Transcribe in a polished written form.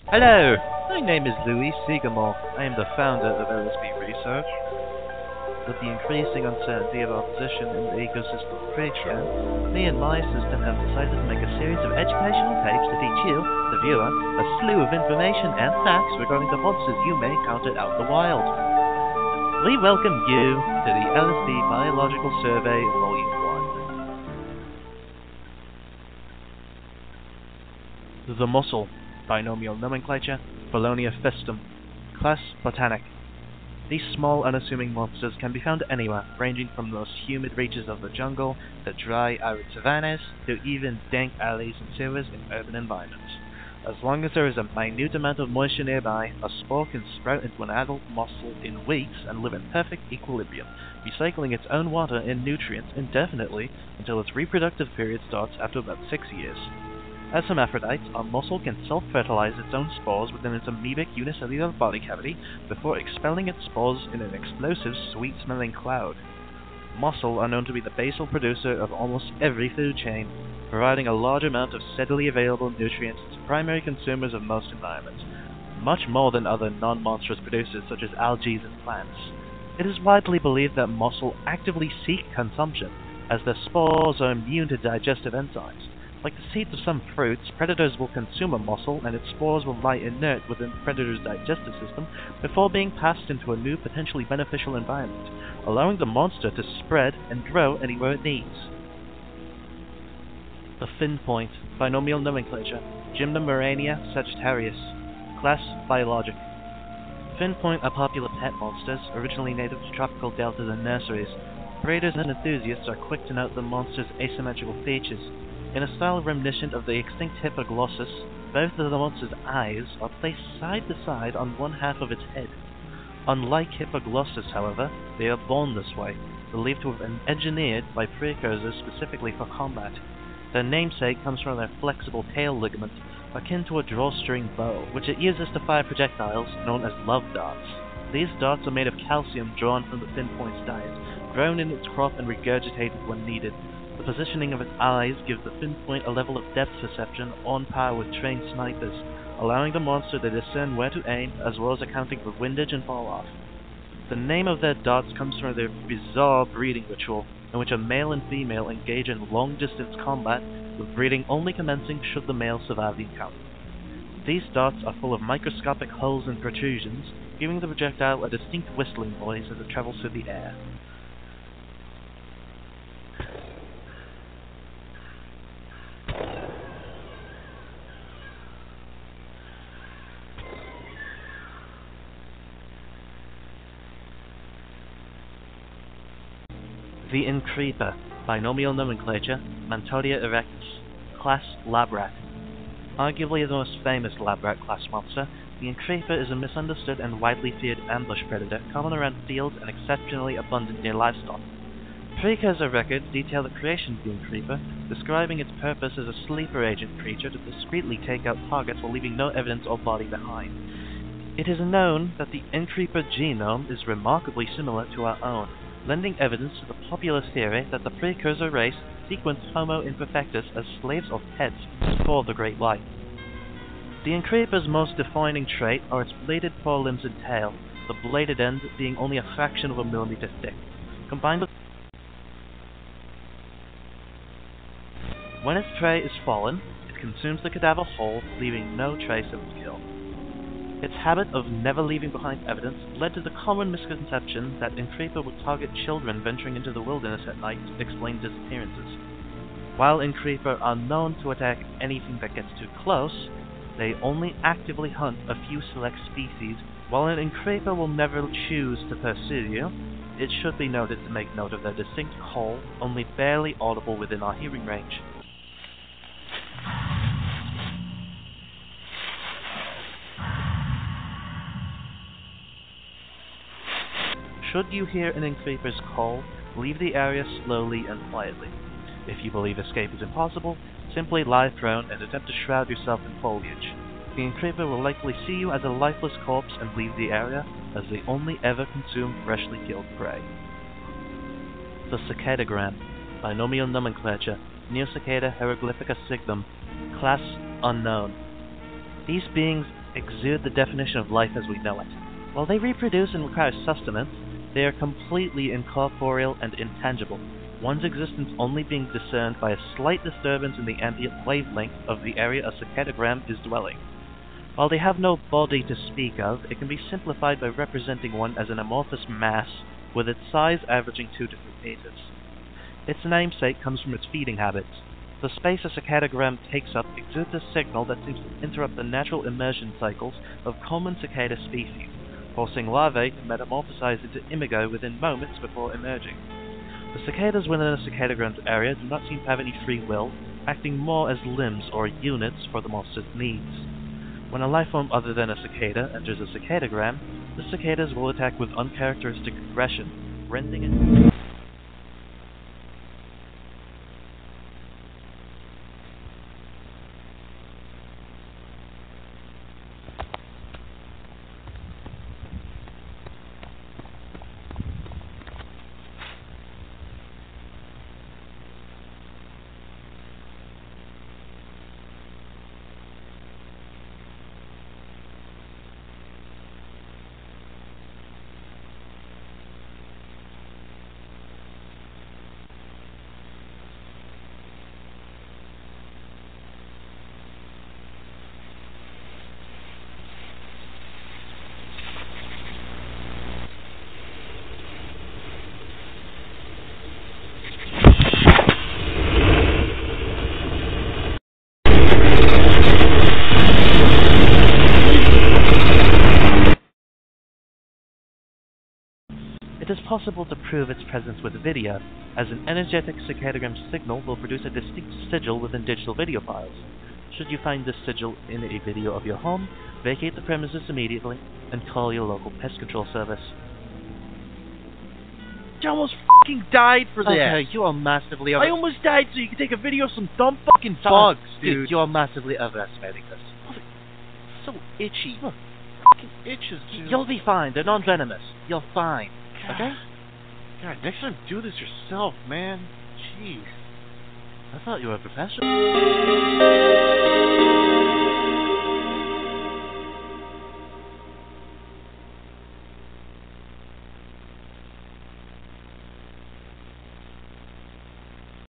Hello, my name is Louis Segamore. I am the founder of LSB Research. With the increasing uncertainty of our position in the ecosystem creature, me and my assistant have decided to make a series of educational tapes to teach you, the viewer, a slew of information and facts regarding the monsters you may encounter out in the wild. We welcome you to the LSB Biological Survey Volume 1. The mussel. Binomial nomenclature, Bologna fistum. Class, Botanic. These small, unassuming monsters can be found anywhere, ranging from the most humid reaches of the jungle, to dry, arid savannas, to even dank alleys and sewers in urban environments. As long as there is a minute amount of moisture nearby, a spore can sprout into an adult mussel in weeks and live in perfect equilibrium, recycling its own water and nutrients indefinitely until its reproductive period starts after about 6 years. As hermaphrodites, a mussel can self-fertilize its own spores within its amoebic unicellular body cavity before expelling its spores in an explosive, sweet-smelling cloud. Mussel are known to be the basal producer of almost every food chain, providing a large amount of steadily available nutrients to primary consumers of most environments, much more than other non-monstrous producers such as algae and plants. It is widely believed that mussel actively seek consumption, as their spores are immune to digestive enzymes. Like the seeds of some fruits, predators will consume a mussel and its spores will lie inert within the predator's digestive system before being passed into a new potentially beneficial environment, allowing the monster to spread and grow anywhere it needs. The fin point, binomial nomenclature, Gymnomurania sagittarius. Class, Biologic. Fin point are popular pet monsters, originally native to tropical deltas and nurseries. Breeders and enthusiasts are quick to note the monster's asymmetrical features. In a style reminiscent of the extinct Hippoglossus, both of the monster's eyes are placed side to side on one half of its head. Unlike Hippoglossus, however, they are born this way, believed to have been engineered by precursors specifically for combat. Their namesake comes from their flexible tail ligament, akin to a drawstring bow, which it uses to fire projectiles known as love darts. These darts are made of calcium drawn from the fin point's diet, grown in its crop and regurgitated when needed. The positioning of its eyes gives the fin point a level of depth perception on par with trained snipers, allowing the monster to discern where to aim as well as accounting for windage and fall-off. The name of their darts comes from their bizarre breeding ritual, in which a male and female engage in long-distance combat, with breeding only commencing should the male survive the encounter. These darts are full of microscopic holes and protrusions, giving the projectile a distinct whistling noise as it travels through the air. The Increeper, binomial nomenclature, Mantodia erectus. Class, Labrat. Arguably the most famous Labrat class monster, the Increeper is a misunderstood and widely feared ambush predator common around fields and exceptionally abundant near livestock. Precursor records detail the creation of the Increeper, describing its purpose as a sleeper agent creature to discreetly take out targets while leaving no evidence or body behind. It is known that the Increeper genome is remarkably similar to our own, lending evidence to the popular theory that the precursor race sequenced Homo imperfectus as slaves or pets before the Great White. The Increeper's most defining trait are its bladed forelimbs and tail, the bladed end being only a fraction of a millimeter thick, combined with when its prey is fallen, it consumes the cadaver whole, leaving no trace of its kill. Its habit of never leaving behind evidence led to the common misconception that Increeper would target children venturing into the wilderness at night to explain disappearances. While Increeper are known to attack anything that gets too close, they only actively hunt a few select species. While an Increeper will never choose to pursue you, it should be noted to make note of their distinct call, only barely audible within our hearing range. Should you hear an Increeper's call, leave the area slowly and quietly. If you believe escape is impossible, simply lie prone and attempt to shroud yourself in foliage. The Increeper will likely see you as a lifeless corpse and leave the area, as they only ever consume freshly killed prey. The Cicadagram, binomial nomenclature, Neocicada hieroglyphica signum, class unknown. These beings exude the definition of life as we know it. While they reproduce and require sustenance, they are completely incorporeal and intangible, one's existence only being discerned by a slight disturbance in the ambient wavelength of the area a cicadagram is dwelling. While they have no body to speak of, it can be simplified by representing one as an amorphous mass with its size averaging 2 to 3 meters. Its namesake comes from its feeding habits. The space a cicadagram takes up exudes a signal that seems to interrupt the natural immersion cycles of common cicada species, forcing larvae to metamorphosize into imago within moments before emerging. The cicadas within a cicadagram's area do not seem to have any free will, acting more as limbs or units for the monster's needs. When a lifeform other than a cicada enters a cicadagram, the cicadas will attack with uncharacteristic aggression, rending it. It is possible to prove its presence with video, as an energetic cicadagram signal will produce a distinct sigil within digital video files. Should you find this sigil in a video of your home, vacate the premises immediately and call your local pest control service. You almost fucking died for this! Okay, you are massively I almost died so you could take a video of some dumb fucking bugs, dude. You are massively overestimating this. So itchy. Look. Fucking itches, dude. You'll be fine. They're non-venomous. You're fine. Okay? God, next time do this yourself, man. Jeez. I thought you were a professional.